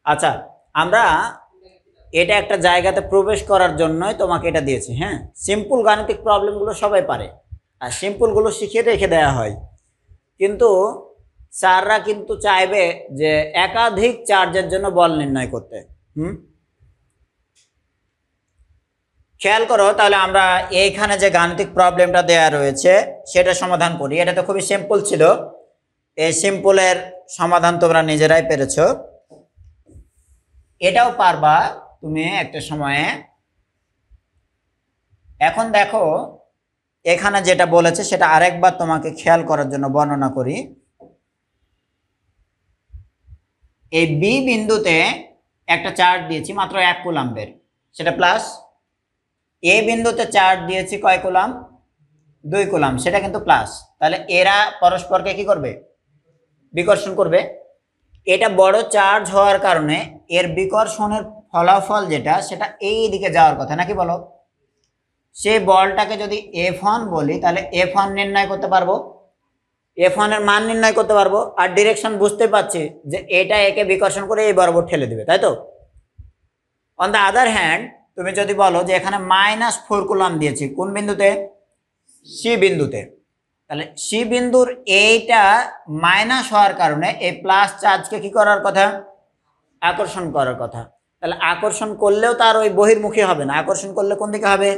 আচ্ছা, আমরা এটা একটা জায়গাতে প্রবেশ করার জন্যই তোমাকে এটা দিয়েছি। হ্যাঁ, সিম্পল গাণিতিক প্রবলেমগুলো সবাই পারে আর সিম্পলগুলো শিখিয়ে রেখে দেওয়া হয়, কিন্তু স্যাররা কিন্তু চাইবে যে একাধিক চার্জের জন্য বল নির্ণয় করতে। খেয়াল করো, তাহলে আমরা এইখানে যে গাণিতিক প্রবলেমটা দেয়া রয়েছে সেটা সমাধান করি। এটা তো খুবই সিম্পল ছিল, এই সিম্পলের সমাধান তোমরা নিজেরাই পেরেছো, এটাও পারবা তুমি একটা সময়ে। এখন দেখো এখানে যেটা বলেছে সেটা আরেকবার তোমাকে খেয়াল করার জন্য বর্ণনা করি। এই বি বিন্দুতে একটা চার্জ দিয়েছি মাত্র 1 কুলম্বের, সেটা প্লাস। এ বিন্দুতে চার্জ দিয়েছি কয় কুলাম? 2 কুলাম, সেটা কিন্তু প্লাস। তাহলে এরা পরস্পরকে কি করবে? বিকর্ষণ করবে। এটা বড় চার্জ হওয়ার কারণে এর বিকর্ষণের ফলাফল যেটা সেটা এই দিকে যাওয়ার কথা, নাকি বলো? সেই বলটাকে যদি F1 বলি তাহলে F1 নির্ণয় করতে পারবো, F1 এর মান নির্ণয় করতে পারবো, আর ডিরেকশন বুঝতে পারছি যে এটা একে বিকর্ষণ করে এই বরাবর ঠেলে দিবে, তাই তো? অন দ্য আদার হ্যান্ড তুমি যদি বলো যে এখানে -4 কুলাম দিয়েছি, কোন বিন্দুতে? সি বিন্দুতে, তাহলে সি বিন্দুর এইটা মাইনাস হওয়ার কারণে এই প্লাস চার্জকে কি করার কথা? আকর্ষণ করার কথা। তাহলে আকর্ষণ করলেও তার ওই বহির্মুখী হবে না, আকর্ষণ করলে কোন দিকে হবে?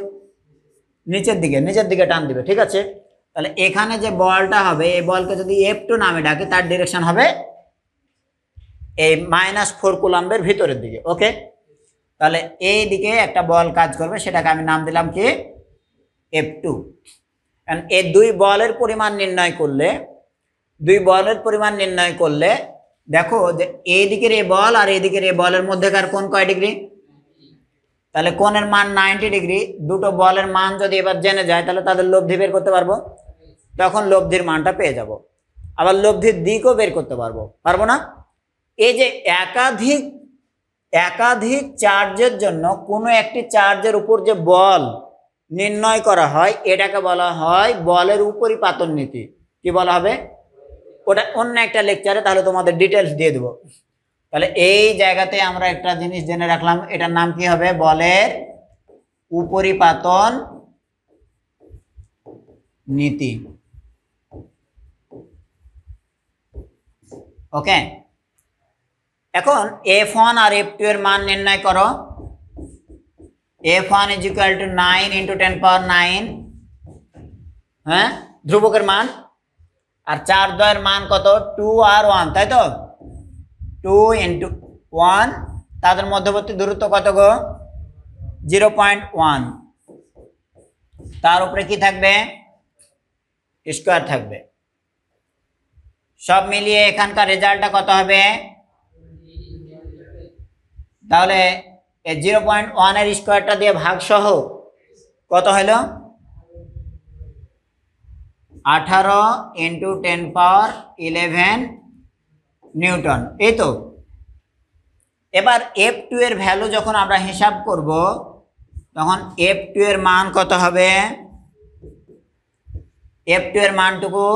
নিচের দিকে, নিচের দিকে টান দিবে, ঠিক আছে? তাহলে এখানে যে বলটা হবে এই বলকে যদি F2 নামে ডাকি তার ডিরেকশন হবে এই -4 কুলম্বের ভিতরের দিকে। ওকে, তাহলে এই দিকে একটা বল কাজ করবে, সেটাকে আমি নাম দিলাম কি? F2। এই দুই বলের পরিমাণ নির্ণয় করলে দেখো যে এই দিকের এই বল আর এই দিকের এই বলের মধ্যেকার কোণ কয় ডিগ্রি? তাহলে কোণের মান 90 ডিগ্রি। দুটো বলের মান যদি এবার জেনে যায় তাহলে তাদের লব্ধি বের করতে পারবো, তখন লব্ধির মানটা পেয়ে যাব। আবার লব্ধির দিকও বের করতে পারবো না? এই যে একাধিক চার্জের জন্য কোনো একটি চার্জের উপর যে বল নির্ণয় করা হয় এটাকে বলা হয় বলের উপরিপাতন নীতি। কি বলা হবে? ওটা অন্য একটা লেকচারে তাহলে তোমাদের ডিটেলস দিয়ে দেবো। তাহলে এই জায়গাতে আমরা একটা জিনিস জেনে রাখলাম, এটার নাম কি হবে? বলের উপরিপাতন নীতি। ওকে, এখন F1 আর F2 এর মান নির্ণয় করো। F1 = 9 × 10⁹, হ্যাঁ, ধ্রুবকের মান। আর চার দ্বয়ের মান কত? 2 আর 1, তাই তো? 2 × 1, তাদের মধ্যবর্তী দূরত্ব কত গো? 0.1। তার উপরে কি থাকবে? স্কয়ার থাকবে। সব মিলিয়ে এখানকার রেজাল্টটা কত হবে? তাহলে 0.1 এর স্কয়ারটা দিয়ে ভাগ সহ কত হলো? 18 × 10⁻11 নিউটন, এই তো। এবার F2 এর ভ্যালু যখন আমরা হিসাব করব তখন F2 এর মান কত হবে? F2 এর মানটুকু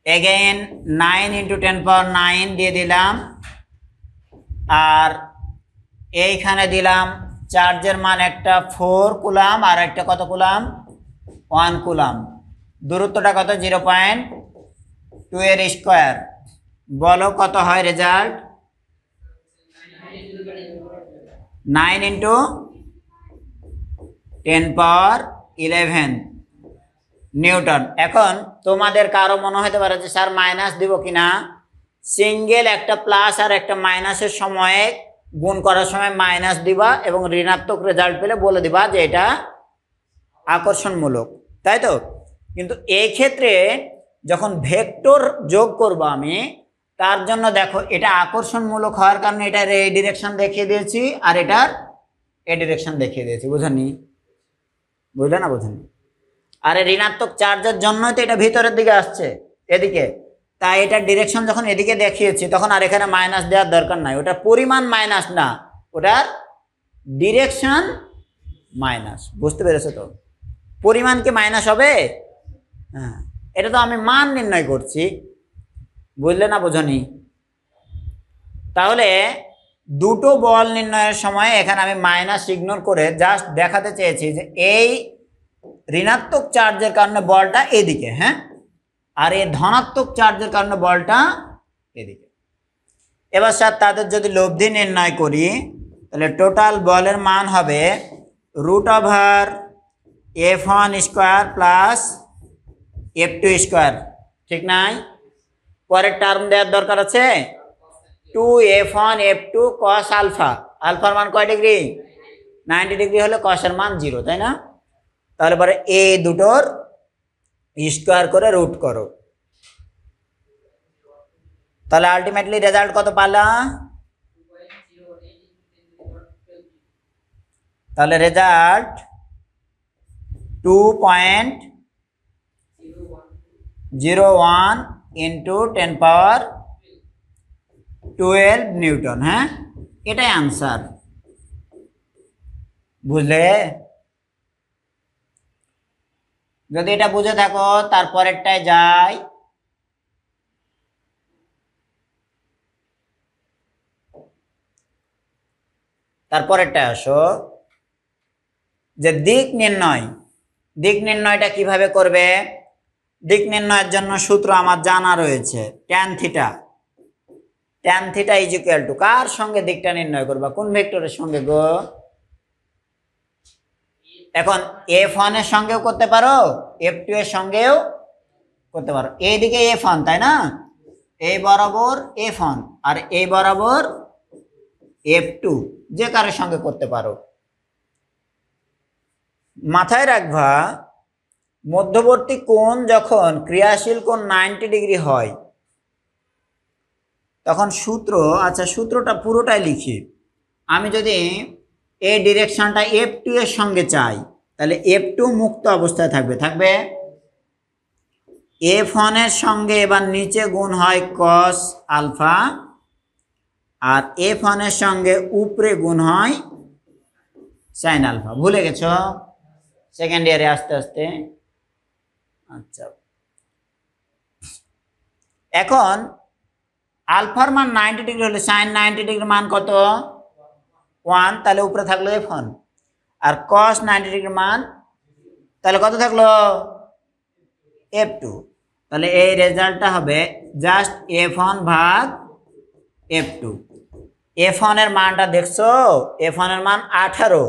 এগেইন 9 × 10⁻9 দিয়ে দিলাম, আর এইখানে দিলাম চার্জের মান একটা 4 কুলাম আর একটা কত কুলাম? 1 কুলাম। দূরত্বটা কত? 0.2 এর স্কয়ার। বলো কত হয় রেজাল্ট? 9 × 10⁻11 নিউটন। এখন তোমাদের কারো মনে হতে পারে যে স্যার মাইনাস দিব কিনা? সিঙ্গেল একটা প্লাস আর একটা মাইনাসের সময়ে গুণ করার সময় মাইনাস দিবা এবং ঋণাত্মক রেজাল্ট পেলে বলে দিবা যে এটা আকর্ষণমূলক, তাই তো? কিন্তু এই ক্ষেত্রে যখন ভেক্টর যোগ করব আমি, তার জন্য দেখো এটা আকর্ষণমূলক হওয়ার কারণে এটার এই ডিরেকশন দেখিয়ে দিয়েছি আর এটার এই ডিরেকশন দেখিয়ে দিয়েছি। বুঝনি? বুঝলে না? বুঝনি? আর ঋণাত্মক চার্জের জন্যই তো এটা ভিতরের দিকে আসছে, এদিকে। তাই এটার ডিরেকশন যখন এদিকে দেখিয়েছি তখন আর এখানে মাইনাস দেওয়ার দরকার নাই। ওটার পরিমাণ মাইনাস না, ওটার ডিরেকশন মাইনাস। বুঝতে পেরেছো তো? পরিমাণ কি মাইনাস হবে? হ্যাঁ, এটা তো আমি মান নির্ণয় করছি। বুঝলে না? বোঝনি? তাহলে দুটো বল নির্ণয়ের সময় এখানে আমি মাইনাস ইগনোর করে জাস্ট দেখাতে চেয়েছি যে এই ঋণাত্মক চার্জের কারণে বলটা এদিকে, হ্যাঁ, আর এই ধনাত্মক চার্জের কারণে বলটা এদিকে। এবার স্যার তাদের যদি লব্ধি নির্ণয় করি তাহলে টোটাল বলের মান হবে √F1 square plus F2 square, ঠিক নাই? পরের টার্ম দেওয়ার দরকার আছে 2F1 F2 cos আলফা, আলফার মান কয় ডিগ্রি? 90 ডিগ্রি হলে কসের মান 0, তাই না? তাহলে পরে এই দুটোর স্কোয়ার করে রুট করো, তাহলে আলটিমেটলি রেজাল্ট কত পালা? তাহলে রেজাল্ট 2.01 ইন্টু 10 পাওয়ার 12 নিউটন। হ্যাঁ, এটাই আনসার, বুঝলে? যদি এটা বুঝে থাকো তারপরেরটায় যাই। তারপরেরটা আসো যে দিক নির্ণয়। দিক নির্ণয়টা কিভাবে করবে? দিক নির্ণয়ের জন্য সূত্র আমার জানা রয়েছে, tan theta. Tan theta is equal to কার সঙ্গে দিকটা নির্ণয় করবা? কোন ভেক্টরের সঙ্গে গো? এখন F1 এর সঙ্গেও করতে পারো, F2 এর সঙ্গেও করতে পারো। এইদিকে F1, তাই না? এই বরাবর F1 আর এই বরাবর F2, যে কারোর সঙ্গে করতে পারো। মাথায় রাখবা মধ্যবর্তী কোণ যখন ক্রিয়াশীল কোণ 90 ডিগ্রি হয় তখন সূত্র, আচ্ছা সূত্রটা পুরোটাই লিখি। আমি যদি এই ডিরেকশনটা F2 এর সঙ্গে চাই তাহলে F2 মুক্ত অবস্থায় থাকবে F1 এর সঙ্গে এবার নিচে গুণ হয় cos আলফা, আর F1 এর সঙ্গে উপরে গুণ হয় sin আলফা। ভুলে গেছো সেকেন্ড ইয়ারে আস্তে আস্তে? আচ্ছা, এখন আলফার মান 90 ডিগ্রি হলে sin 90 ডিগ্রির মান কত? 1, তাহলে উপরে থাকলো F1, আর cos 90 ডিগ্রির মান তাহলে কত থাকলো? F2। তাহলে এই রেজাল্টটা হবে জাস্ট F1 ভাগ F2। F1 এর মানটা দেখছো? F1 এর মান 18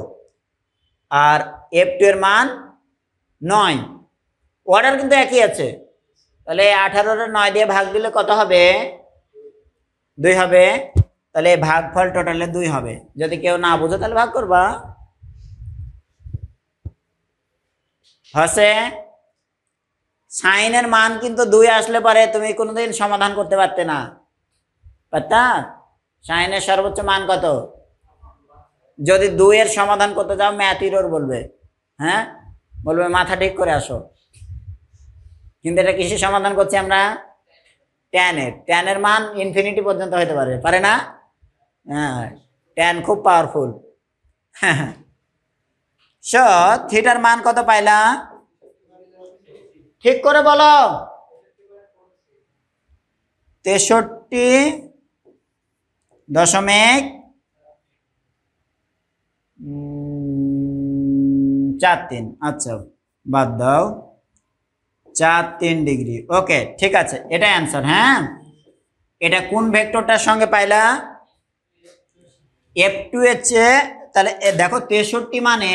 আর F2 এর মান 9, অর্ডার কিন্তু একই আছে। তাহলে 18 এর 9 দিয়ে ভাগ দিলে কত হবে? 2 হবে। তাহলে ভাগফল টোটালে 2 হবে। যদি কেউ না বুঝো তাহলে ভাগ করবা। হচ্ছে সাইনের মান কিন্তু 2 আসলে পরে তুমি কোনোদিন সমাধান করতে পারতে না, পারতা? সাইনের সর্বোচ্চ মান কত? যদি 2 এর সমাধান করতে যাও ম্যাথ ইরর বলবে, হ্যাঁ, বলবে মাথা ঠিক করে আসো। কিন্তু এটা কিসের সমাধান করছি আমরা? ট্যানের মান ইনফিনিটি পর্যন্ত হতে পারে না? হ্যাঁ, ট্যান খুব পাওয়ারফুল। সো থিটার মান কত পাইলা? ঠিক করে বলো। 63.43। আচ্ছা বাদ দাও, 43 ডিগ্রি। ওকে, ঠিক আছে, এটাই অ্যান্সার। হ্যাঁ, এটা কোন ভেক্টরটার সঙ্গে পাইলা? F2 এর চেয়ে। তাহলে দেখো 63 মানে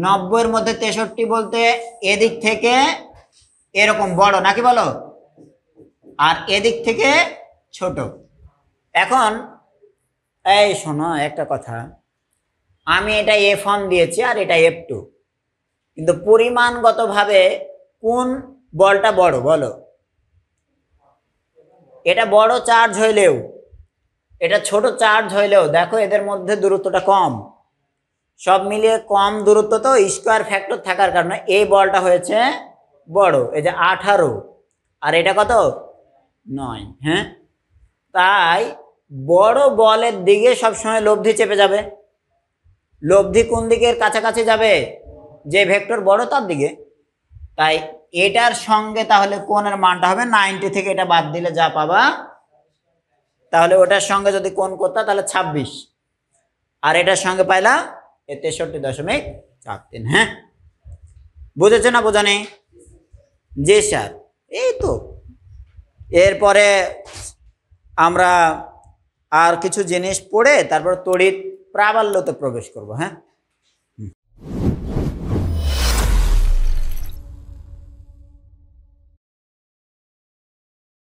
90 এর মধ্যে 63 বলতে এদিক থেকে এরকম বড় নাকি বলো, আর এদিক থেকে ছোট। এখন এই শোনো একটা কথা, আমি এটা F1 দিয়েছি আর এটা F2, কিন্তু পরিমাণগতভাবে কোন বলটা বড় বলো? এটা বড় চার্জ হইলেও এটা ছোট চার্জ হইলেও দেখো এদের মধ্যে দূরত্বটা কম, সব মিলিয়ে কম দূরত্ব, তো স্কোয়ার ফ্যাক্টর থাকার কারণে এই বলটা হয়েছে বড়। এই যে 18 আর এটা কত? 9। হ্যাঁ, তাই বড় বলের দিকে সবসময় লব্ধি চেপে যাবে। লব্ধি কোন দিকের কাছাকাছি যাবে? যে ভেক্টর বড় তার দিকে। তাই এটার সঙ্গে তাহলে কোণের মানটা হবে 90 থেকে এটা বাদ দিলে যা পাবা তাহলে ওটার সঙ্গে যদি কোণ করতা তাহলে 26, আর এটার সঙ্গে পাইলা 63.43। হ্যাঁ, বুঝেছে না বোঝা নেই? জি স্যার। এই তো এরপরে আমরা আর কিছু জিনিস পড়ে তারপর তড়িৎ প্রাবল্যতে প্রবেশ করব। হ্যাঁ।